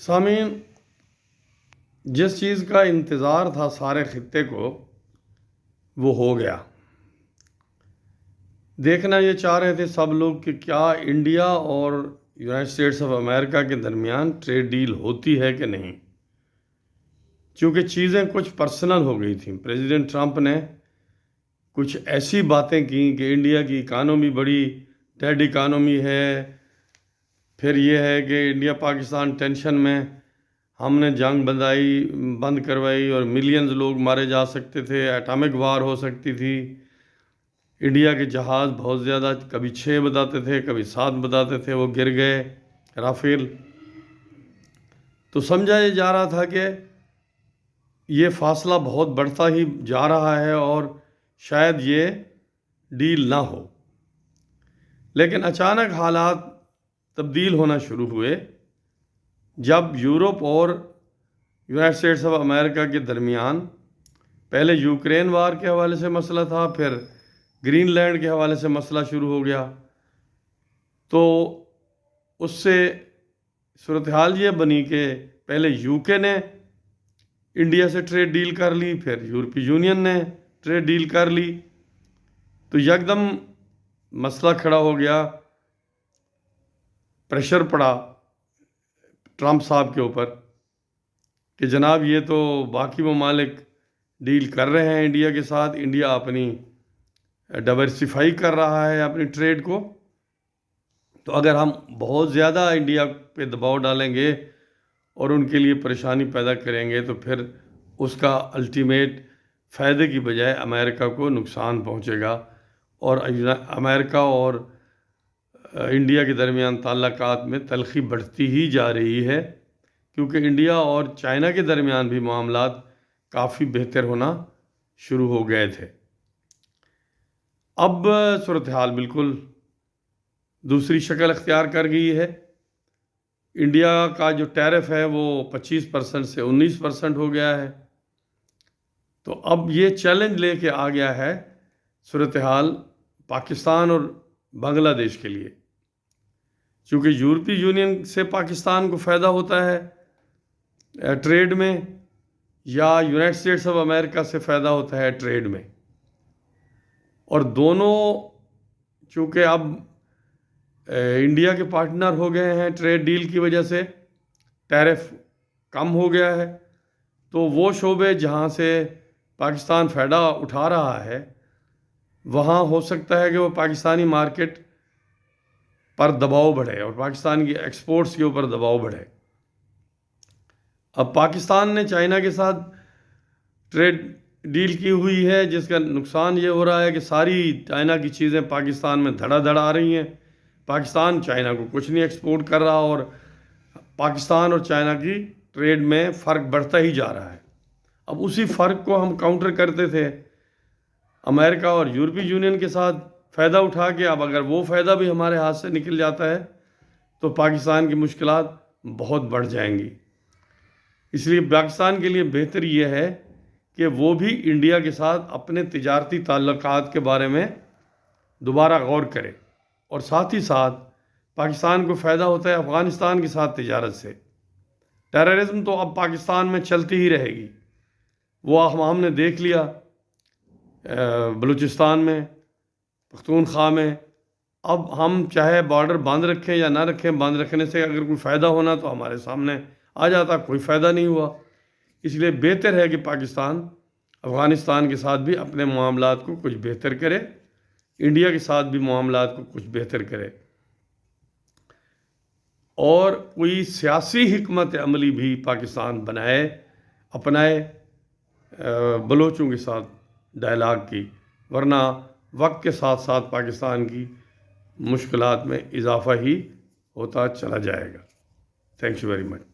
سامعین، جس چیز کا انتظار تھا سارے خطے کو وہ ہو گیا۔ دیکھنا یہ چاہ رہے تھے سب لوگ کہ کیا انڈیا اور یونائٹڈ اسٹیٹس آف امریکہ کے درمیان ٹریڈ ڈیل ہوتی ہے کہ نہیں، چونکہ چیزیں کچھ پرسنل ہو گئی تھیں۔ پریزیڈنٹ ٹرمپ نے کچھ ایسی باتیں کیں کہ انڈیا کی اکانومی بڑی ڈیڈ اکانومی ہے، پھر یہ ہے کہ انڈیا پاکستان ٹینشن میں، ہم نے جنگ بند کروائی اور ملینز لوگ مارے جا سکتے تھے، ایٹامک وار ہو سکتی تھی، انڈیا کے جہاز بہت زیادہ، کبھی 6 بتاتے تھے کبھی 7 بتاتے تھے، وہ گر گئے رافیل۔ تو سمجھا یہ جا رہا تھا کہ یہ فاصلہ بہت بڑھتا ہی جا رہا ہے اور شاید یہ ڈیل نہ ہو، لیکن اچانک حالات تبدیل ہونا شروع ہوئے جب یورپ اور یونائٹڈ اسٹیٹس آف امریکہ کے درمیان پہلے یوکرین وار کے حوالے سے مسئلہ تھا، پھر گرین لینڈ کے حوالے سے مسئلہ شروع ہو گیا۔ تو اس سے صورتحال یہ بنی کہ پہلے UK نے انڈیا سے ٹریڈ ڈیل کر لی، پھر یورپی یونین نے ٹریڈ ڈیل کر لی، تو یکدم مسئلہ کھڑا ہو گیا، پریشر پڑا ٹرمپ صاحب کے اوپر کہ جناب یہ تو باقی ممالک ڈیل کر رہے ہیں انڈیا کے ساتھ، انڈیا اپنی ڈائیورسیفائی کر رہا ہے اپنی ٹریڈ کو، تو اگر ہم بہت زیادہ انڈیا پہ دباؤ ڈالیں گے اور ان کے لیے پریشانی پیدا کریں گے تو پھر اس کا الٹیمیٹ فائدے کی بجائے امریکہ کو نقصان پہنچے گا، اور امریکہ اور انڈیا کے درمیان تعلقات میں تلخی بڑھتی ہی جا رہی ہے، کیونکہ انڈیا اور چائنا کے درمیان بھی معاملات کافی بہتر ہونا شروع ہو گئے تھے۔ اب صورتحال بالکل دوسری شکل اختیار کر گئی ہے۔ انڈیا کا جو ٹیرف ہے وہ 25% سے 19% ہو گیا ہے، تو اب یہ چیلنج لے کے آ گیا ہے صورتحال پاکستان اور بنگلہ دیش کے لیے، چونکہ یورپی یونین سے پاکستان کو فائدہ ہوتا ہے ٹریڈ میں، یا یونائٹڈ اسٹیٹس آف امریکہ سے فائدہ ہوتا ہے ٹریڈ میں، اور دونوں چونکہ اب انڈیا کے پارٹنر ہو گئے ہیں ٹریڈ ڈیل کی وجہ سے، ٹیرف کم ہو گیا ہے، تو وہ شعبے جہاں سے پاکستان فائدہ اٹھا رہا ہے وہاں ہو سکتا ہے کہ وہ پاکستانی مارکیٹ پر دباؤ بڑھے اور پاکستان کی ایکسپورٹس کے اوپر دباؤ بڑھے۔ اب پاکستان نے چائنا کے ساتھ ٹریڈ ڈیل کی ہوئی ہے، جس کا نقصان یہ ہو رہا ہے کہ ساری چائنا کی چیزیں پاکستان میں دھڑا دھڑ آ رہی ہیں، پاکستان چائنا کو کچھ نہیں ایکسپورٹ کر رہا، اور پاکستان اور چائنا کی ٹریڈ میں فرق بڑھتا ہی جا رہا ہے۔ اب اسی فرق کو ہم کاؤنٹر کرتے تھے امریکہ اور یورپی یونین کے ساتھ فائدہ اٹھا کے، اب اگر وہ فائدہ بھی ہمارے ہاتھ سے نکل جاتا ہے تو پاکستان کی مشکلات بہت بڑھ جائیں گی۔ اس لیے پاکستان کے لیے بہتر یہ ہے کہ وہ بھی انڈیا کے ساتھ اپنے تجارتی تعلقات کے بارے میں دوبارہ غور کرے، اور ساتھ ہی ساتھ پاکستان کو فائدہ ہوتا ہے افغانستان کے ساتھ تجارت سے۔ ٹیررزم تو اب پاکستان میں چلتی ہی رہے گی، وہ ہم نے دیکھ لیا بلوچستان میں، پختونخوا میں۔ اب ہم چاہے بارڈر بند رکھیں یا نہ رکھیں، بند رکھنے سے اگر کوئی فائدہ ہونا تو ہمارے سامنے آ جاتا، کوئی فائدہ نہیں ہوا۔ اس لیے بہتر ہے کہ پاکستان افغانستان کے ساتھ بھی اپنے معاملات کو کچھ بہتر کرے، انڈیا کے ساتھ بھی معاملات کو کچھ بہتر کرے، اور کوئی سیاسی حکمت عملی بھی پاکستان بنائے، اپنائے بلوچوں کے ساتھ ڈائلاگ کی، ورنہ وقت کے ساتھ ساتھ پاکستان کی مشکلات میں اضافہ ہی ہوتا چلا جائے گا۔ Thank you very much.